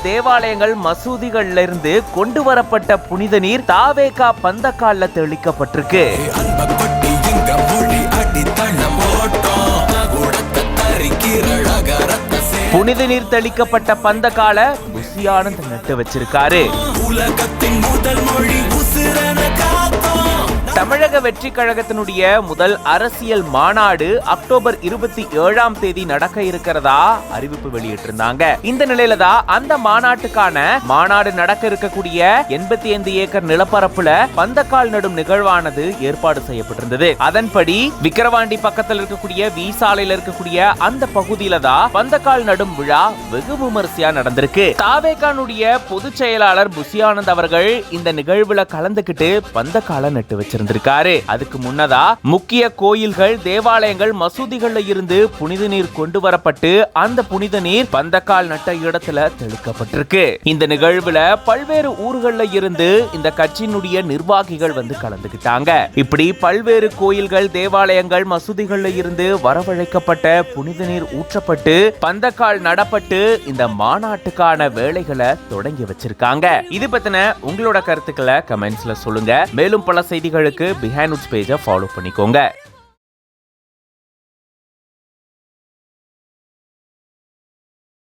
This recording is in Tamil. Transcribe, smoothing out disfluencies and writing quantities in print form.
தேவாலயங்கள், மசூதிகள்ல இருந்து கொண்டு வரப்பட்ட புனித நீர் தாவேகா பந்தக்கால்ல தெளிக்கப்பட்டிருக்கு. புனித நீர் தெளிக்கப்பட்ட பந்தக்கால புசி ஆனந்த் நட்டு வச்சிருக்காரு. உலகத்தின் முதல் மொழி தமிழக வெற்றி கழகத்தினுடைய முதல் அரசியல் மாநாடு அக்டோபர் 27ஆம் தேதி நடக்க இருக்கிறதா அறிவிப்பு வெளியிட்டிருந்தாங்க. இந்த நிலையில தான் அந்த மாநாடு நடக்க இருக்கக்கூடிய 85 ஏக்கர் நிலப்பரப்புல பந்தக்கால் நடும் நிகழ்வானது ஏற்பாடு செய்யப்பட்டிருந்தது. அதன்படி விக்கிரவாண்டி பக்கத்தில் இருக்கக்கூடிய வி சாலையில இருக்கக்கூடிய அந்த பகுதியில தான் பந்தக்கால் நடும் விழா வெகு விமரிசையா நடந்திருக்கு. தாவேகானுடைய பொதுச் செயலாளர் புசி ஆனந்த் அவர்கள் இந்த நிகழ்வுல கலந்துகிட்டு பந்தக்கால நட்டு வச்சிருந்தார். அதுக்கு முன்னதா முக்கிய கோயில்கள், தேவாலயங்கள், மசூதிகள்ல இருந்து புனித நீர் கொண்டு வரப்பட்டு அந்த புனித நீர் பந்தக்கால் நட்ட இடத்துல தெளிக்கப்பட்டிருக்கு. இந்த நிகழ்வுல பல்வேறு ஊர்கள்ல இருந்து இந்த கட்சியினுடைய நிர்வாகிகள் வந்து கலந்துகிட்டாங்க. இப்படி பல்வேறு கோயில்கள், தேவாலயங்கள், மசூதிகள்ல இருந்து வரவழைக்கப்பட்ட புனித நீர் ஊற்றப்பட்டு பந்தக்கால் நடப்பட்டு இந்த மாநாட்டுக்கான வேலைகளை தொடங்கி வச்சிருக்காங்க. இது பத்தின உங்களோட கருத்துக்களை கமெண்ட்ஸ்ல சொல்லுங்க. மேலும் பல செய்திகளுக்கு பிஹைண்ட் பேஜை ஃபாலோ பண்ணிக்கோங்க.